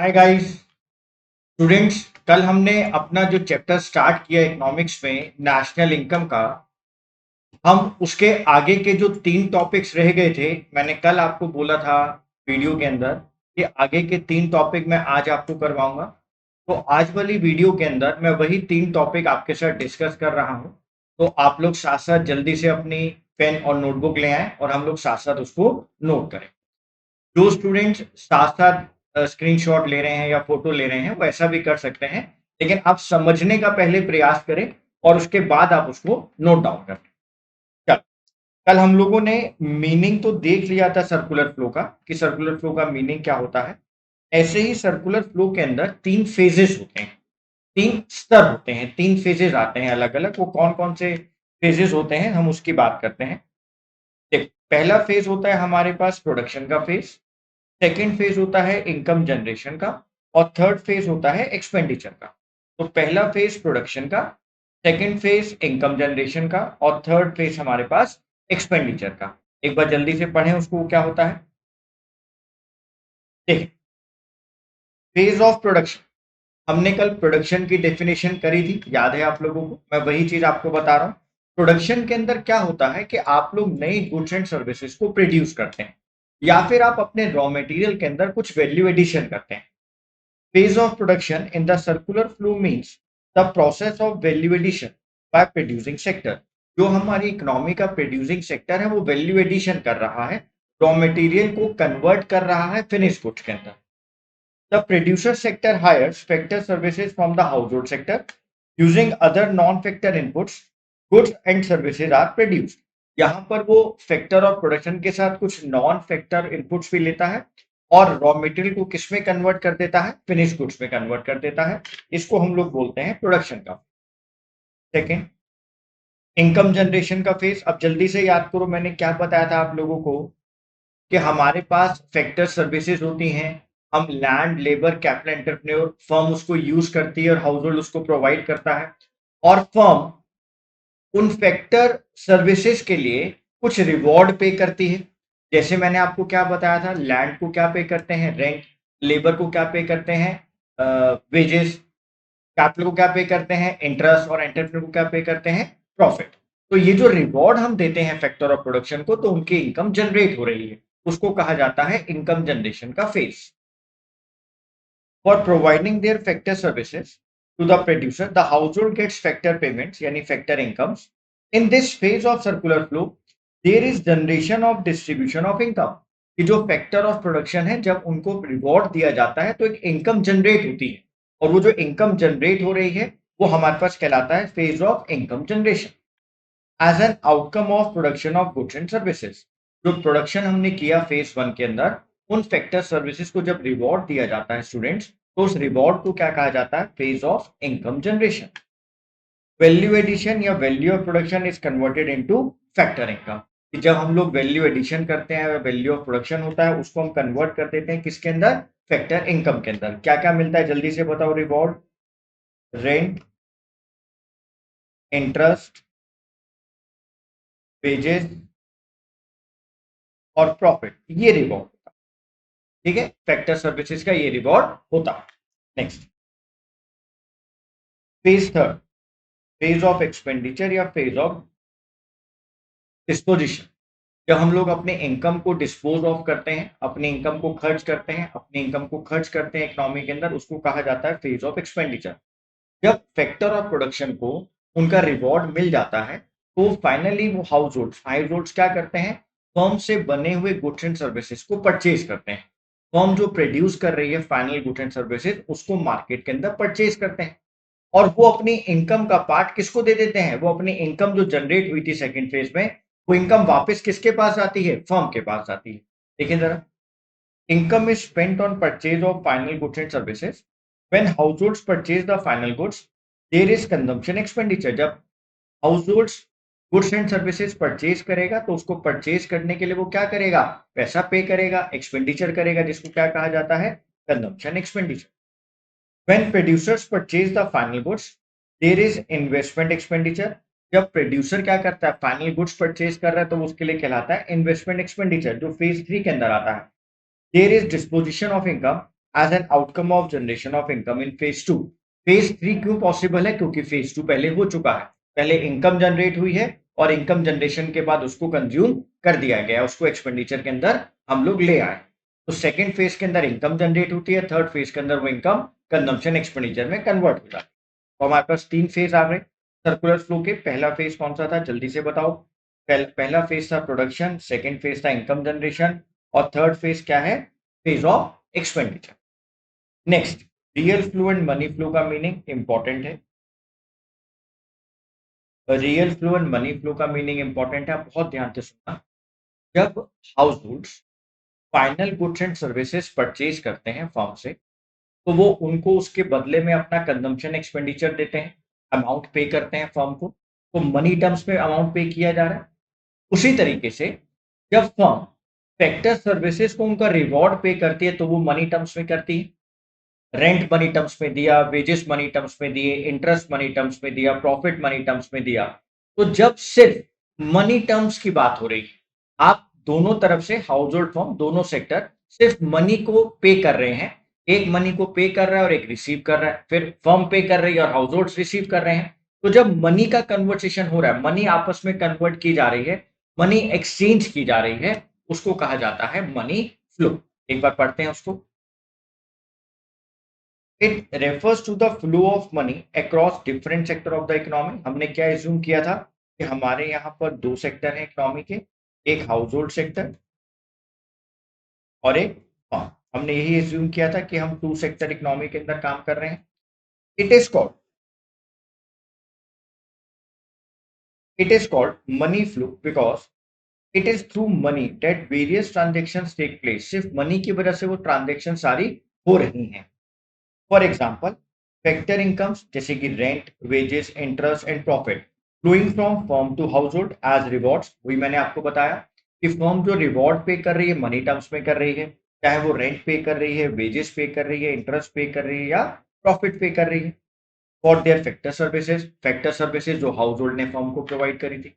Hi guys students. कल हमने अपना जो चैप्टर स्टार्ट किया इकोनॉमिक्स में नेशनल इनकम का, हम उसके आगे के जो 3 टॉपिक्स रह गए थे, मैंने कल आपको बोला था वीडियो के अंदर कि आगे के 3 टॉपिक मैं आज आपको करवाऊंगा। तो आज वाली वीडियो के अंदर मैं वही 3 टॉपिक आपके साथ डिस्कस कर रहा हूं। तो आप लोग साथ साथ जल्दी से अपनी पेन और नोटबुक ले आएं और हम लोग साथ साथ उसको नोट करें। जो स्टूडेंट्स साथ-साथ स्क्रीनशॉट ले रहे हैं या फ़ोटो ले रहे हैं, वो ऐसा भी कर सकते हैं, लेकिन आप समझने का पहले प्रयास करें और उसके बाद आप उसको नोट डाउन करें। चलो, कल हम लोगों ने मीनिंग तो देख लिया था सर्कुलर फ्लो का, कि सर्कुलर फ्लो का मीनिंग क्या होता है। ऐसे ही सर्कुलर फ्लो के अंदर 3 फेजेज़ होते हैं, 3 स्तर होते हैं, 3 फेजेज़ आते हैं अलग-अलग। वो कौन-कौन से फेजेज़ होते हैं, हम उसकी बात करते हैं। देखो, पहला फेज होता है हमारे पास प्रोडक्शन का फेज, सेकंड फेज होता है इनकम जनरेशन का और थर्ड फेज होता है एक्सपेंडिचर का। तो पहला फेज प्रोडक्शन का, सेकंड फेज इनकम जनरेशन का और थर्ड फेज हमारे पास एक्सपेंडिचर का। एक बार जल्दी से पढ़ें उसको, क्या होता है। देखिए, फेज ऑफ प्रोडक्शन, हमने कल प्रोडक्शन की डेफिनेशन करी थी, याद है आप लोगों को। मैं वही चीज आपको बता रहा हूँ। प्रोडक्शन के अंदर क्या होता है कि आप लोग नई गुड्स एंड सर्विसेज को प्रोड्यूस करते हैं या फिर आप अपने रॉ मटेरियल के अंदर कुछ वैल्यू एडिशन करते हैं। Phase of production in the circular flow means the process of value addition by producing sector। जो हमारी इकोनॉमी का प्रोड्यूसिंग सेक्टर है, वो वैल्यू एडिशन कर रहा है, रॉ मटेरियल को कन्वर्ट कर रहा है फिनिश गुड्स के अंदर। The producer sector hires factor services from the household sector using other non factor inputs, goods and services are produced. यहाँ पर वो फैक्टर ऑफ प्रोडक्शन के साथ कुछ नॉन फैक्टर इनपुट्स भी लेता है और रॉ मटेरियल को किस में कन्वर्ट कर देता है, फिनिश गुड्स में कन्वर्ट कर देता है। इसको हम लोग बोलते हैं प्रोडक्शन का। सेकेंड, इनकम जनरेशन का फेज। अब जल्दी से याद करो, मैंने क्या बताया था आप लोगों को कि हमारे पास फैक्टर सर्विसेज होती हैं। हम land, labour, capital, entrepreneur, firm उसको यूज करती है और हाउस होल्ड उसको प्रोवाइड करता है। और फर्म उन फैक्टर सर्विसेज के लिए कुछ रिवॉर्ड पे करती है। जैसे मैंने आपको क्या बताया था, लैंड को क्या पे करते हैं, रेंट। लेबर को क्या पे करते हैं, वेजेस। कैपिटल को क्या पे करते हैं, इंटरेस्ट। और एंटरप्रेन्योर को क्या पे करते हैं, प्रॉफिट। तो ये जो रिवॉर्ड हम देते हैं फैक्टर ऑफ प्रोडक्शन को, तो उनकी इनकम जनरेट हो रही है, उसको कहा जाता है इनकम जनरेशन का phase. For providing their factor services to the producer, the household gets factor payments, यानी factor incomes. In this phase of circular flow, there is generation of distribution of income। कि जो factor of production है, जब उनको reward दिया जाता है तो एक इनकम जनरेट होती है, और वो जो इनकम जनरेट हो रही है वो हमारे पास कहलाता है phase of income generation. As an outcome of production of goods and services, जो प्रोडक्शन हमने किया फेज 1 के अंदर, उन फैक्टर सर्विसेज को जब रिवॉर्ड दिया जाता है स्टूडेंट्स, तो उस रिवॉर्ड को क्या कहा जाता है, phase of income generation. Value addition या value of production is converted into factor income. कि जब हम लोग वैल्यू एडिशन करते हैं, वैल्यू ऑफ प्रोडक्शन होता है, उसको हम कन्वर्ट कर देते हैं किसके अंदर, फैक्टर इनकम के अंदर। क्या क्या मिलता है जल्दी से बताओ, रिवॉर्ड, रेंट, इंटरेस्ट, वेजेस और प्रॉफिट, ये रिवॉर्ड। ठीक है, फैक्टर सर्विसेज का ये रिवॉर्ड होता है। Next, phase third, phase of expenditure या फेज ऑफ डिस्पोजिशन। जब हम लोग अपने इनकम को डिस्पोज ऑफ करते हैं, अपनी इनकम को खर्च करते हैं, अपनी इनकम को खर्च करते हैं इकोनॉमी के अंदर, उसको कहा जाता है फेज ऑफ एक्सपेंडिचर। जब फैक्टर ऑफ प्रोडक्शन को उनका रिवॉर्ड मिल जाता है, तो फाइनली वो हाउस होल्ड्स क्या करते हैं, फर्म से बने हुए गुड्स एंड सर्विसेज को परचेज करते हैं। फर्म जो प्रोड्यूस कर रही है फाइनल गुड्स एंड सर्विसेज, उसको मार्केट के अंदर परचेज करते हैं और वो अपनी इनकम का पार्ट किसको दे देते हैं, वो अपनी इनकम जो जनरेट हुई थी सेकंड फेज में, वो इनकम वापस किसके पास आती है, फर्म के पास आती है। देखिए जरा, income is spent on purchase of final goods and services. When households purchase the final goods, there is consumption expenditure. जब households goods and services purchase करेगा, तो उसको परचेज करने के लिए वो क्या करेगा, पैसा पे करेगा, एक्सपेंडिचर करेगा, जिसको क्या कहा जाता है, consumption expenditure. When producers purchase the final goods, there is investment expenditure। जब प्रोड्यूसर क्या करता है, फाइनल गुड्स परचेज कर रहा है, तो उसके लिए कहलाता है इन्वेस्टमेंट एक्सपेंडिचर, जो फेज 3 के अंदर आता है। There is disposition of income. As an outcome of generation of income in phase 2। Phase 3 क्यों पॉसिबल है? क्योंकि फेज 2 पहले हो चुका है, पहले इनकम जनरेट हुई है और इनकम जनरेशन के बाद उसको कंज्यूम कर दिया गया, उसको एक्सपेंडिचर के अंदर हम लोग ले आए। तो सेकेंड फेज के अंदर इनकम जनरेट होती है, थर्ड फेज के अंदर वो इनकम कंजम्पशन एक्सपेंडिचर में कन्वर्ट हो जाती है। तो हमारे पास 3 फेज आ गए सर्कुलर फ्लो के। पहला फेज कौन सा था, जल्दी से बताओ। पहला फेज था प्रोडक्शन, सेकेंड फेज था इनकम जनरेशन और थर्ड फेज क्या है? Phase of expenditure. Next, real flow and money flow का मीनिंग इंपॉर्टेंट है। Real flow and money flow का मीनिंग इंपॉर्टेंट है, आप बहुत ध्यान से सुनना। जब house holds final goods and services purchase करते हैं फर्म से, तो वो उनको उसके बदले में अपना कंजम्पशन एक्सपेंडिचर देते हैं, अमाउंट पे करते हैं फर्म को, तो मनी टर्म्स में अमाउंट पे किया जा रहा है। उसी तरीके से जब फर्म फैक्टर सर्विसेज को उनका रिवॉर्ड पे करती है, तो वो मनी टर्म्स में करती है। रेंट मनी टर्म्स में दिया, वेजेस मनी टर्म्स में दिए, इंटरेस्ट मनी टर्म्स में दिया, प्रॉफिट मनी टर्म्स में दिया। तो जब सिर्फ मनी टर्म्स की बात हो रही है, आप दोनों तरफ से हाउस होल्ड फर्म, दोनों सेक्टर सिर्फ मनी को पे कर रहे हैं। एक मनी को पे कर रहा है और एक रिसीव कर रहा है, फिर फर्म पे कर रही है और हाउस होल्ड रिसीव कर रहे हैं। तो जब मनी का कन्वर्सेशन हो रहा है, मनी आपस में कन्वर्ट की जा रही है, मनी एक्सचेंज की जा रही है, उसको कहा जाता है मनी फ्लो। एक बार पढ़ते हैं उसको। It refers to the flow of money across different sector of the economy. हमने क्या एज्यूम किया था कि हमारे यहाँ पर दो सेक्टर हैं इकोनॉमी के, एक हाउस होल्ड सेक्टर और एक फर्म। हमने यही एज्यूम किया था कि हम टू सेक्टर इकोनॉमी के अंदर काम कर रहे हैं। It is called it is called money flow because it is through money that various transactions take place. सिर्फ मनी की वजह से वो ट्रांजेक्शन सारी हो रही हैं। फॉर एग्जाम्पल, फैक्टर इनकम्स जैसे कि rent, wages, interest and profit flowing from firm to household as rewards. वही मैंने आपको बताया कि फर्म जो रिवॉर्ड पे कर रही है मनी टर्म्स में कर रही है, चाहे वो रेंट पे कर रही है, वेजेस पे कर रही है, इंटरेस्ट पे कर रही है या प्रॉफिट पे कर रही है। फॉर देयर फैक्टर सर्विसेज जो हाउस होल्ड ने फर्म को प्रोवाइड करी थी।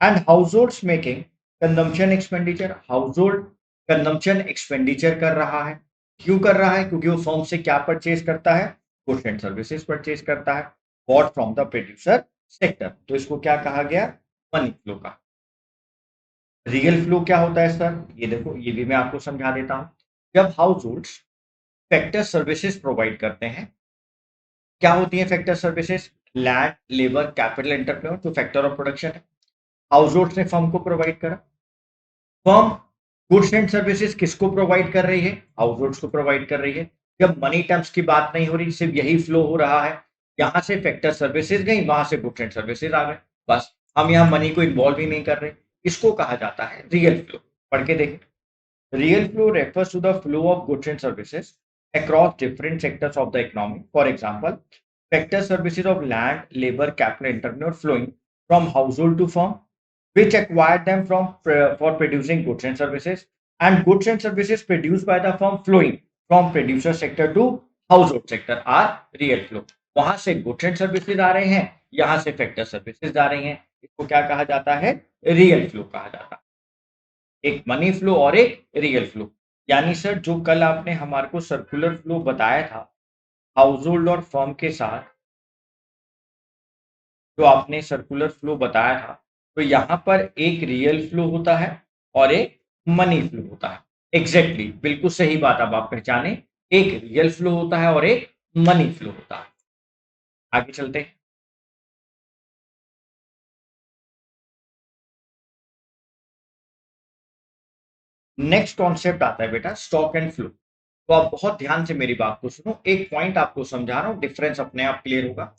And households making consumption expenditure. Household consumption expenditure कर रहा है। क्यों कर रहा है? क्योंकि वो फर्म से क्या परचेज करता है? गुड्स एंड सर्विसेज परचेज करता है, bought from the producer sector. तो इसको क्या कहा गया? मनी फ्लो का। रियल फ्लो क्या होता है सर? ये देखो, ये भी मैं आपको समझा देता हूं। जब house holds factor services provide करते हैं, क्या होती है factor services? Land, labour, capital, entrepreneur, जो फैक्टर ऑफ प्रोडक्शन है, हाउस होल्ड्स ने फर्म को प्रोवाइड करा। फर्म गुड्स एंड सर्विसेज किसको प्रोवाइड कर रही है? हाउस होल्ड्स को प्रोवाइड कर रही है। जब मनी टर्म्स की बात नहीं हो रही, सिर्फ यही फ्लो हो रहा है, यहां से फैक्टर सर्विसेज गई, वहां से गुड्स एंड सर्विसेज आ गए, बस। हम यहाँ मनी को इन्वॉल्व ही नहीं कर रहे। इसको कहा जाता है रियल फ्लो। पढ़ के देखें। Real flow refers to the flow of goods and services across different sectors of the economy. For example, factor services of land, labor, capital, entrepreneur flowing from household to firm, which acquired them for producing goods and services, and goods and services produced by the firm flowing from producer sector to household sector are real flow. वहां से goods and services आ रहे हैं, यहां से factor services आ रही हैं। इसको क्या कहा जाता है? रियल फ्लो कहा जाता है। एक मनी फ्लो और एक रियल फ्लो। यानी सर, जो कल आपने हमारे को सर्कुलर फ्लो बताया था हाउस होल्ड और फर्म के साथ, जो आपने सर्कुलर फ्लो बताया था, तो यहाँ पर एक रियल फ्लो होता है और एक मनी फ्लो होता है। एग्जैक्टली बिल्कुल सही बात अब आप पहचाने। एक रियल फ्लो होता है और एक मनी फ्लो होता है। आगे चलते हैं। नेक्स्ट कॉन्सेप्ट आता है बेटा स्टॉक एंड फ्लो। तो आप बहुत ध्यान से मेरी बात को सुनो, एक पॉइंट आपको समझा रहा हूं, डिफरेंस अपने आप क्लियर होगा।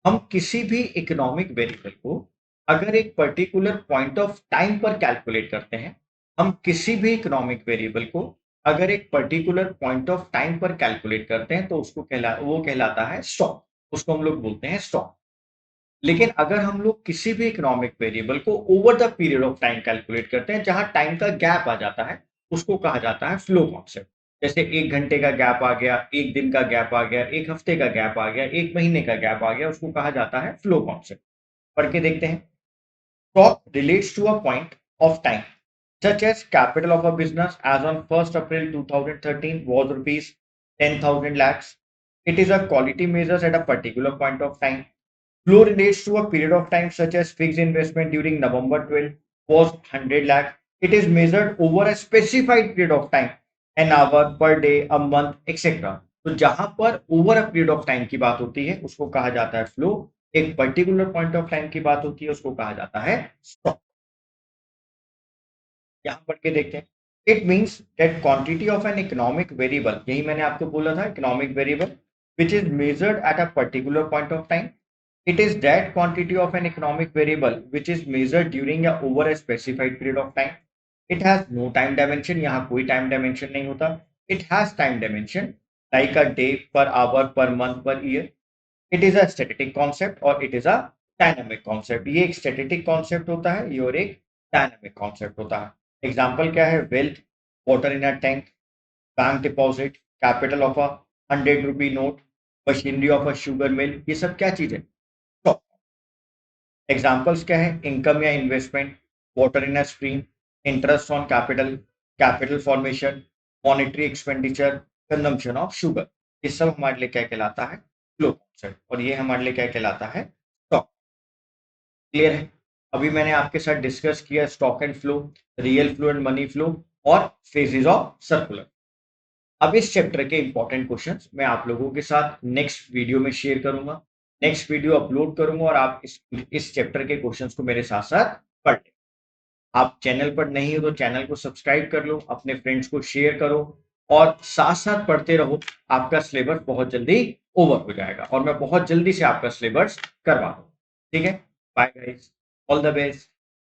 हम किसी भी इकोनॉमिक वेरिएबल को अगर एक पर्टिकुलर पॉइंट ऑफ टाइम पर कैलकुलेट करते हैं, हम किसी भी इकोनॉमिक वेरिएबल को अगर एक पर्टिकुलर पॉइंट ऑफ टाइम पर कैलकुलेट करते हैं, तो उसको वो कहलाता है स्टॉक। उसको हम लोग बोलते हैं स्टॉक। लेकिन अगर हम लोग किसी भी इकोनॉमिक वेरिएबल को over the period of time calculate करते हैं, जहां टाइम का गैप आ जाता है, उसको कहा जाता है फ्लो कॉन्सेप्ट। जैसे 1 घंटे का गैप आ गया, 1 दिन का गैप आ गया, 1 हफ्ते का गैप आ गया, 1 महीने का गैप आ गया, उसको कहा जाता है फ्लो कॉन्सेप्ट। पढ़ के देखते हैं। Stock relates to a point of time, such as capital of a business as on 1st April 2013 was rupees 10,000 lakhs. It is a quality measures at a particular point of time. Flow relates to a period of time such as fixed investment during November 12 was 100 lakh. It is measured over a specified period of time, an hour, per day, a month, etc. तो जहां पर over a period of time की बात होती है उसको कहा जाता है फ्लो, एक पर्टिकुलर पॉइंट ऑफ टाइम की बात होती है उसको कहा जाता है स्टॉक। यहाँ पढ़ के देखते हैं। It means that quantity of an economic variable, यही मैंने आपको बोला था economic variable, which is measured at a particular point of time. It is that quantity of an economic variable which is measured during या over a specified period of time. It has no time dimension, यहाँ कोई time dimension नहीं होता. It has time dimension like a day, per hour, per month, per year. It is a static concept और it is a dynamic concept. ये एक static concept होता है, ये और एक dynamic concept होता है. Example क्या है? Wealth, water in a tank, bank deposit, capital of a 100 rupee note, machinery of a sugar mill, ये सब क्या चीज है? स्टॉक। एग्जाम्पल्स क्या है? इनकम या investment, water in a stream, interest on capital, capital formation, monetary expenditure, consumption of sugar. ये सब हमारे लिए क्या कहलाता है? फ्लो कॉन्सेप्ट, और ये हमारे लिए क्या कहलाता है? स्टॉक। क्लियर है? अभी मैंने आपके साथ डिस्कस किया stock and flow, real flow and money flow, और फेजेस ऑफ सर्कुलर। अब इस चैप्टर के इंपॉर्टेंट क्वेश्चंस मैं आप लोगों के साथ नेक्स्ट वीडियो में शेयर करूंगा, नेक्स्ट वीडियो अपलोड करूंगा, और आप इस चैप्टर के क्वेश्चंस को मेरे साथ साथ पढ़ लें। आप चैनल पर नहीं हो तो चैनल को सब्सक्राइब कर लो, अपने फ्रेंड्स को शेयर करो, और साथ साथ पढ़ते रहो। आपका सिलेबस बहुत जल्दी ओवर हो जाएगा और मैं बहुत जल्दी से आपका सिलेबस करवा दूँ। ठीक है? Bye guys, all the best.